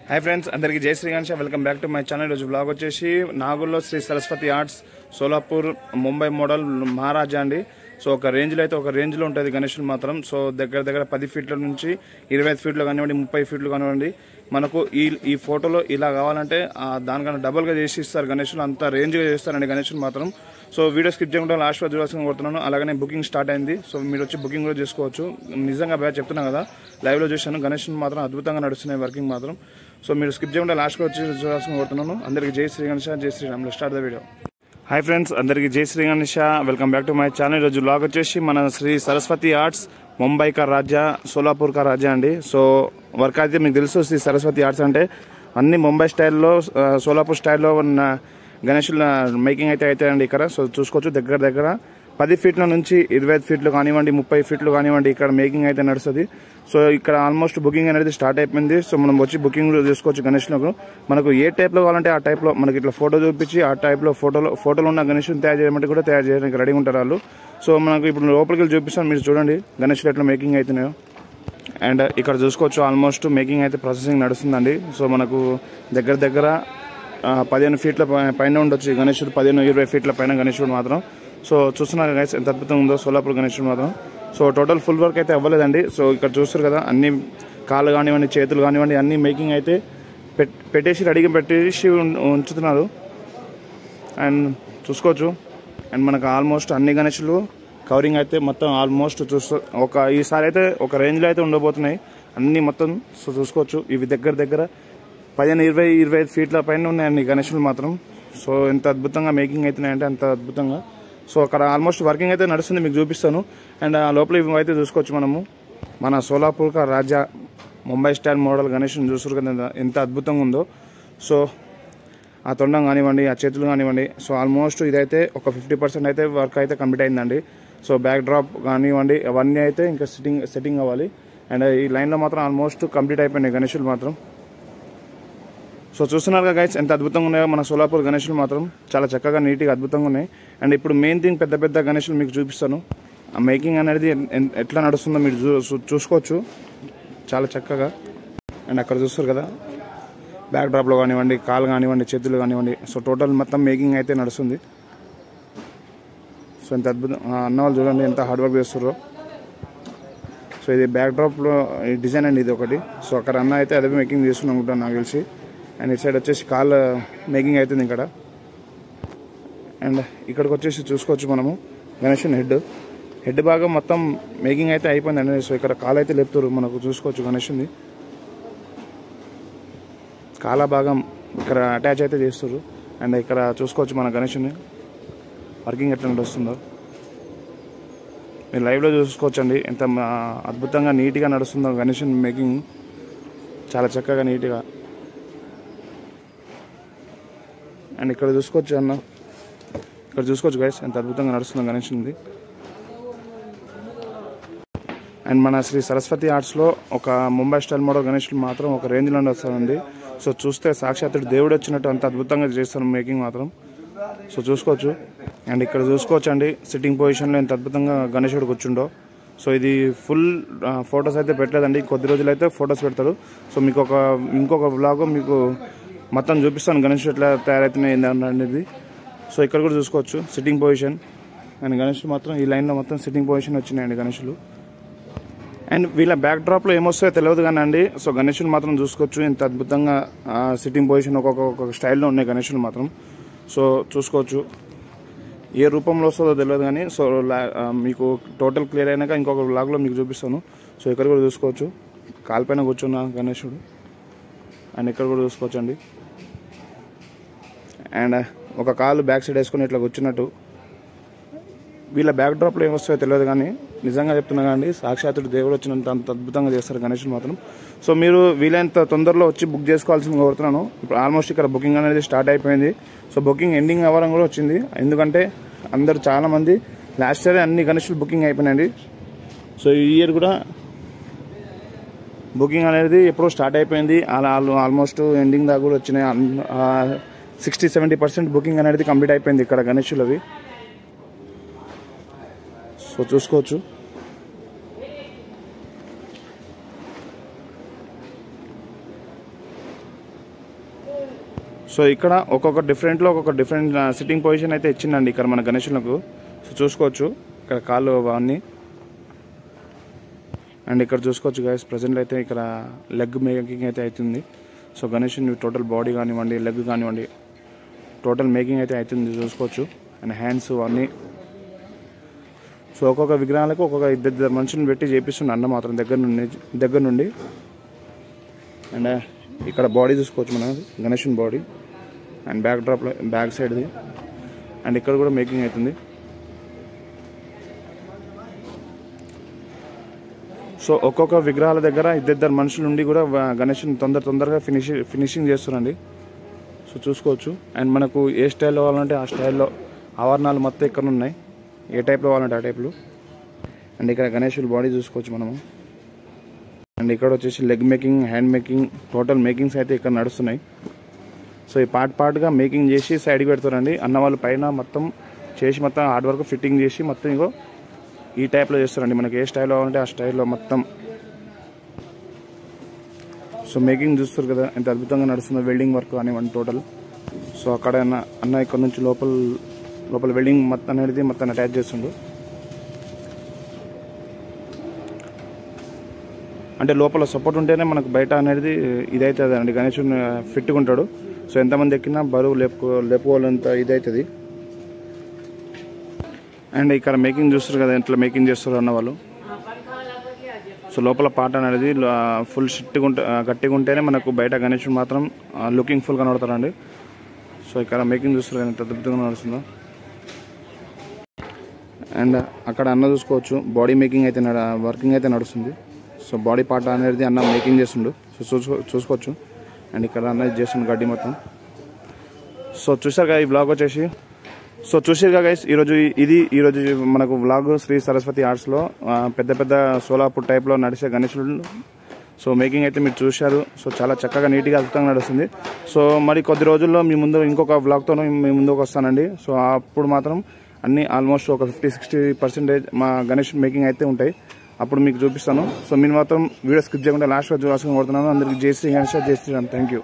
Hi friends अंदर की जय Shri Ganesh welcome back to my channel रोज ब्लाग వచ్చేసి నాగూర్లో శ్రీ సరస్వతి ఆర్ట్స్ సోలాపూర్ ముంబై మోడల్ మహారాజా అండి। సో ఒక రేంజ్ లో అయితే ఒక రేంజ్ లో ఉంటది గణేశులు మాత్రం। సో దగ్గర దగ్గర 10 ఫీట్ల నుంచి 25 ఫీట్లు కానివ్వండి 30 ఫీట్లు కానివ్వండి మనకు ఈ ఫోటోలో ఇలా కావాలంటే దానికన్నా డబుల్ గా చేసి ఇస్తారు గణేశులు, అంత రేంజ్ గా చేస్తారండి గణేశులు మాత్రం। సో వీడియో స్కిప్ చేయకుండా లాస్ట్ వరకు చూడాల్సిందిగా కోరుతున్నాను। అలాగే బుకింగ్ స్టార్ట్ అయింది, సో మీరు వచ్చి బుకింగ్ కూడా చేసుకోవచ్చు। నిజంగా బాగా చెప్తున్నా కదా, లైవ్ లో చూశాను గణేశులు మాత్రం అద్భుతంగా నడుస్తున్నాయి వర్కింగ్ మాత్రం। సో మీరు స్కిప్ చేయకుండా లాస్ట్ వచ్చి చూడాల్సిందిగా కోరుతున్నాను। అందరికీ జై శ్రీ గణేశ, జై Shriram. Start the video. Hi friends అందరికీ జై Shri Ganesha welcome back to my channel. ఈరోజు బ్లాగ్ వచ్చేసి మన శ్రీ సరస్వతి ఆర్ట్స్ ముంబై కా రాజా సోలాపూర్ కా రాజా అండి। సో వర్క్ అయితే మీకు తెలుసు, శ్రీ సరస్వతి ఆర్ట్స్ అంటే అన్ని ముంబై స్టైల్లో సోలాపూర్ స్టైల్లో ఉన్న గణేశుల మేకింగ్ అయితే అవుతాయండి ఇక్కడ। సో చూసుకోవచ్చు దగ్గర దగ్గర 10 ఫీట్ల నుంచి 25 ఫీట్లు కానివ్వండి 30 ఫీట్లు కానివ్వండి ఇక్కడ మేకింగ్ అయితే నడుస్తుంది। సో ఇక్కడ ఆల్మోస్ట్ బుకింగ్ అనేది స్టార్ట్ అయిపోయింది। సో మనం వచ్చి బుకింగ్ చేసుకోవచ్చు గణేశులకు। మనకు ఏ టైప్ లో కావాలంటే ఆ టైప్ లో మనకి ఇట్లా ఫోటో చూపించి ఆ టైప్ లో ఫోటోలో ఉన్న గణేశుని తయారు చేయమంటే కూడా తయారు చేయడానికి రెడీ ఉంటారు వాళ్ళు। సో మనకు ఇప్పుడు లోపలికి వెళ్ళి చూపిస్తాను, మీరు చూడండి గణేశులు ఎట్లా మేకింగ్ అవుతున్నాయో। అండ్ ఇక్కడ చూసుకోవచ్చు ఆల్మోస్ట్ మేకింగ్ అయితే ప్రాసెసింగ్ నడుస్తుందండి। సో మనకు దగ్గర దగ్గర 15 ఫీట్ల పైన ఉండొచ్చు గణేశుడు, 15-20 ఫీట్ల పైన గణేశుడు మాత్రం। సో చూస్తున్నారు గైస్ ఎంత అద్భుతంగా ఉందో సోలాపూర్ గణేశుడు మాత్రం। సో టోటల్ ఫుల్ వర్క్ అయితే అవ్వలేదండి। సో ఇక్కడ చూస్తారు కదా, అన్ని కాళ్ళు కానివ్వండి చేతులు కానివ్వండి అన్ని మేకింగ్ అయితే పెట్టేసి రెడీగా పెట్టేసి ఉంచుతున్నారు। అండ్ చూసుకోవచ్చు, అండ్ మనకు ఆల్మోస్ట్ అన్ని గణేశులు కవరింగ్ అయితే మొత్తం ఆల్మోస్ట్ ఈసారి అయితే ఒక రేంజ్లో అయితే ఉండబోతున్నాయి అన్ని మొత్తం। సో చూసుకోవచ్చు ఇవి దగ్గర దగ్గర 15-20-25 ఫీట్ల పైన ఉన్నాయండి గణేశులు మాత్రం। సో ఎంత అద్భుతంగా మేకింగ్ అవుతున్నాయంటే అంత అద్భుతంగా। సో అక్కడ ఆల్మోస్ట్ వర్కింగ్ అయితే నడుస్తుంది, మీకు చూపిస్తాను। అండ్ ఆ లోపల ఇవి అయితే చూసుకోవచ్చు మనము మన సోలాపూర్ కా రాజా ముంబై స్టైల్ మోడల్ గణేశుని చూస్తారు కదా ఎంత అద్భుతంగా ఉందో। సో ఆ తొండం కానివ్వండి ఆ చేతులు కానివ్వండి, సో ఆల్మోస్ట్ ఇదైతే ఒక 50% అయితే వర్క్ అయితే కంప్లీట్ అయిందండి। సో బ్యాక్ డ్రాప్ కానివ్వండి అవన్నీ అయితే ఇంకా సెట్టింగ్ అవ్వాలి। అండ్ ఈ లైన్లో మాత్రం ఆల్మోస్ట్ కంప్లీట్ అయిపోయినాయి గణేశులు మాత్రం। సో చూస్తున్నారు కదా గైస్ ఎంత అద్భుతంగా ఉన్నాయో మన సోలాపూర్ గణేశులు మాత్రం, చాలా చక్కగా నీట్గా అద్భుతంగా ఉన్నాయి। అండ్ ఇప్పుడు మెయిన్ థింగ్ పెద్ద పెద్ద గణేశులు మీకు చూపిస్తాను, ఆ మేకింగ్ అనేది ఎట్లా నడుస్తుందో మీరు చూసుకోవచ్చు చాలా చక్కగా। అండ్ అక్కడ చూస్తారు కదా బ్యాక్ డ్రాప్లో కానివ్వండి కాలు కానివ్వండి చేతులు కానివ్వండి, సో టోటల్ మొత్తం మేకింగ్ అయితే నడుస్తుంది। సో ఎంత అద్భుతం అన్న వాళ్ళు చూడండి ఎంత హార్డ్ వర్క్ చేస్తారో। సో ఇది బ్యాక్ డ్రాప్లో డిజైన్ అండి ఇది ఒకటి। సో అక్కడ అన్న అయితే అదే మేకింగ్ చేస్తున్నాం అనుకుంటాను నాకు తెలిసి। అండ్ ఇటు సైడ్ వచ్చేసి కాల్ మేకింగ్ అవుతుంది ఇక్కడ। అండ్ ఇక్కడికి వచ్చేసి చూసుకోవచ్చు మనము గణేశుని హెడ్ భాగం మొత్తం మేకింగ్ అయితే అయిపోయిందండి। సో ఇక్కడ కాలు అయితే లేపుతారు మనకు చూసుకోవచ్చు గణేశుని కాలా భాగం ఇక్కడ అటాచ్ అయితే చేస్తారు। అండ్ ఇక్కడ చూసుకోవచ్చు మన గణేశుని వర్కింగ్ ఎట్లా నడుస్తుందో మీరు లైవ్లో చూసుకోవచ్చు అండి ఎంత అద్భుతంగా నీట్గా నడుస్తుందో గణేశుని మేకింగ్, చాలా చక్కగా నీట్గా। అండ్ ఇక్కడ చూసుకోవచ్చు అన్న, ఇక్కడ చూసుకోవచ్చు గైస్ ఎంత అద్భుతంగా నడుస్తుంది గణేశునిది। అండ్ మన శ్రీ సరస్వతి ఆర్ట్స్లో ఒక ముంబై స్టైల్ మోడల్ గణేశులు మాత్రం ఒక రేంజ్లో వస్తుందండి। సో చూస్తే సాక్షాత్తు దేవుడు వచ్చినట్టు అంత అద్భుతంగా చేస్తారు మేకింగ్ మాత్రం। సో చూసుకోవచ్చు, అండ్ ఇక్కడ చూసుకోవచ్చు అండి సిట్టింగ్ పొజిషన్లో ఎంత అద్భుతంగా గణేశుడు కూర్చుండో। సో ఇది ఫుల్ ఫొటోస్ అయితే పెట్టలేదండి, కొద్ది రోజులు అయితే ఫొటోస్ పెడతారు। సో మీకు ఇంకొక వ్లాగ్ మీకు మొత్తం చూపిస్తాను గణేశుడు ఎట్లా తయారవుతున్నాయి అనేది। సో ఇక్కడ కూడా చూసుకోవచ్చు సిట్టింగ్ పొజిషన్, అండ్ గణేశుడు మాత్రం ఈ లైన్లో మొత్తం సిట్టింగ్ పొజిషన్ వచ్చినాయండి గణేశులు। అండ్ వీళ్ళ బ్యాక్ డ్రాప్లో ఏమొస్తాయో తెలియదు కానీ అండి, సో గణేశులు మాత్రం చూసుకోవచ్చు ఎంత అద్భుతంగా సిట్టింగ్ పొజిషన్ ఒక్కొక్క స్టైల్లో ఉన్నాయి గణేశులు మాత్రం। సో చూసుకోవచ్చు ఏ రూపంలో వస్తుందో తెలియదు కానీ, సో మీకు టోటల్ క్లియర్ అయినాక ఇంకొక వ్లాగ్లో మీకు చూపిస్తాను। సో ఇక్కడ కూడా చూసుకోవచ్చు కాలుపైన కూర్చున్న గణేశుడు, అండ్ ఇక్కడ కూడా చూసుకోవచ్చు అండి। అండ్ ఒక కాలు బ్యాక్ సైడ్ వేసుకుని ఇట్లా కూర్చున్నట్టు వీళ్ళ బ్యాక్ డ్రాప్లో ఏమొస్తాయో తెలియదు కానీ నిజంగా చెప్తున్నా కానీ సాక్షాత్తు దేవుడు వచ్చినంత అంత అద్భుతంగా చేస్తారు గణేశులు మాత్రం। సో మీరు వీలైనంత తొందరలో వచ్చి బుక్ చేసుకోవాల్సింది కోరుతున్నాను। ఇప్పుడు ఆల్మోస్ట్ ఇక్కడ బుకింగ్ అనేది స్టార్ట్ అయిపోయింది। సో బుకింగ్ ఎండింగ్ అవ్వడం కూడా వచ్చింది, ఎందుకంటే అందరు చాలామంది లాస్ట్ ఇయర్ అన్ని గణేశులు బుకింగ్ అయిపోయినాయండి। సో ఈ ఇయర్ కూడా బుకింగ్ అనేది ఎప్పుడో స్టార్ట్ అయిపోయింది, అలా ఆల్మోస్ట్ ఎండింగ్ దాకా కూడా వచ్చినాయి। 60-70% బుకింగ్ అనేది కంప్లీట్ అయిపోయింది ఇక్కడ గణేశులవి। సో చూసుకోవచ్చు సో ఇక్కడ ఒక్కొక్క డిఫరెంట్లో ఒక్కొక్క డిఫరెంట్ సిట్టింగ్ పొజిషన్ అయితే ఇచ్చిందండి ఇక్కడ మన గణేశులకు. సో చూసుకోవచ్చు ఇక్కడ కాళ్ళు అవన్నీ. అండ్ ఇక్కడ చూసుకోవచ్చు గైస్, ప్రజెంట్ అయితే ఇక్కడ లెగ్ మేకింగ్ అయితే అవుతుంది. సో గణేశుని టోటల్ బాడీ కానివ్వండి, లెగ్ కానివ్వండి, టోటల్ మేకింగ్ అయితే అవుతుంది చూసుకోవచ్చు. అండ్ హ్యాండ్స్ అన్నీ. సో ఒక్కొక్క విగ్రహాలకు ఒక్కొక్క ఇద్దరు మనుషులను పెట్టి చేపిస్తుంది అన్న మాత్రం దగ్గర నుండి. అండ్ ఇక్కడ బాడీ చూసుకోవచ్చు మనం, గణేశుని బాడీ. అండ్ బ్యాక్ సైడ్ది. అండ్ ఇక్కడ కూడా మేకింగ్ అవుతుంది. సో ఒక్కొక్క విగ్రహాల దగ్గర ఇద్దరు మనుషులు ఉండి కూడా గణేశుని తొందరగా ఫినిషింగ్ చేస్తున్నారండి. సో చూసుకోవచ్చు. అండ్ మనకు ఏ స్టైల్లో కావాలంటే ఆ స్టైల్లో ఆవరణాలు మొత్తం ఇక్కడ ఉన్నాయి, ఏ టైప్లో కావాలంటే ఆ టైప్లో. అండ్ ఇక్కడ గణేశుల బాడీ చూసుకోవచ్చు మనము. అండ్ ఇక్కడ వచ్చేసి leg making, hand making, total makings అయితే ఇక్కడ నడుస్తున్నాయి. సో ఈ పార్ట్గా మేకింగ్ చేసి సైడ్కి పెడతారండి అన్న వాళ్ళు. పైన మొత్తం చేసి మొత్తం హార్డ్ వర్క్ ఫిట్టింగ్ చేసి మొత్తం ఇగో ఈ టైప్లో చేస్తారండి. మనకి ఏ స్టైల్లో కావాలంటే ఆ స్టైల్లో మొత్తం. సో మేకింగ్ చూస్తారు కదా ఎంత అద్భుతంగా నడుస్తుందో, వెల్డింగ్ వర్క్ కానివ్వండి టోటల్. సో అక్కడ అన్న ఇక్కడ నుంచి లోపల వెల్డింగ్ మొత్తం అనేది మొత్తం అటాచ్ చేస్తుండు. అంటే లోపల సపోర్ట్ ఉంటేనే మనకు బయట అనేది ఇదవుతుంది అండి, గణేశుని ఫిట్గా ఉంటాడు. సో ఎంతమంది ఎక్కినా బరువు లేపుకోవాలంత ఇదవుతుంది. అండ్ ఇక్కడ మేకింగ్ చూస్తారు కదా ఎట్లా మేకింగ్ చేస్తారు అన్న వాళ్ళు. సో లోపల పాట అనేది ఫుల్ గట్టిగా ఉంటేనే మనకు బయట గణేశుడు మాత్రం లుకింగ్ ఫుల్ కనబడతారండి. సో ఇక్కడ మేకింగ్ చూస్తారు కదా ఎంత అద్భుతంగా నడుస్తుందో. అండ్ అక్కడ అన్న చూసుకోవచ్చు బాడీ మేకింగ్ అయితే వర్కింగ్ అయితే నడుస్తుంది. సో బాడీ పార్ట్ అనేది అన్న మేకింగ్ చేస్తుండు. సో చూసుకోవచ్చు. అండ్ ఇక్కడ అన్న చేస్తుండు గడ్డి మొత్తం. సో చూసారు కదా ఈ బ్లాగ్ వచ్చేసి. సో చూసారుగా గైస్, ఈరోజు మనకు వ్లాగ్ శ్రీ సరస్వతి ఆర్ట్స్లో పెద్ద సోలాపూర్ టైప్లో నడిచే గణేశుడు. సో మేకింగ్ అయితే మీరు చూశారు. సో చాలా చక్కగా నీట్గా అద్భుతంగా నడుస్తుంది. సో మరి కొద్ది రోజుల్లో మీ ముందు ఇంకొక వ్లాగ్తో మీ ముందుకు వస్తానండి. సో అప్పుడు మాత్రం అన్ని ఆల్మోస్ట్ ఒక 50-60% మా గణేష్ మేకింగ్ అయితే ఉంటాయి. అప్పుడు మీకు చూపిస్తాను. సో మీరు మాత్రం వీడియో స్కిప్ చేయకుండా లాస్ట్ వరకు చూడాల్సిన కోరుతున్నాను. అందరికీ జై శ్రీ గణేష్, జై శ్రీరామ్. Thank you.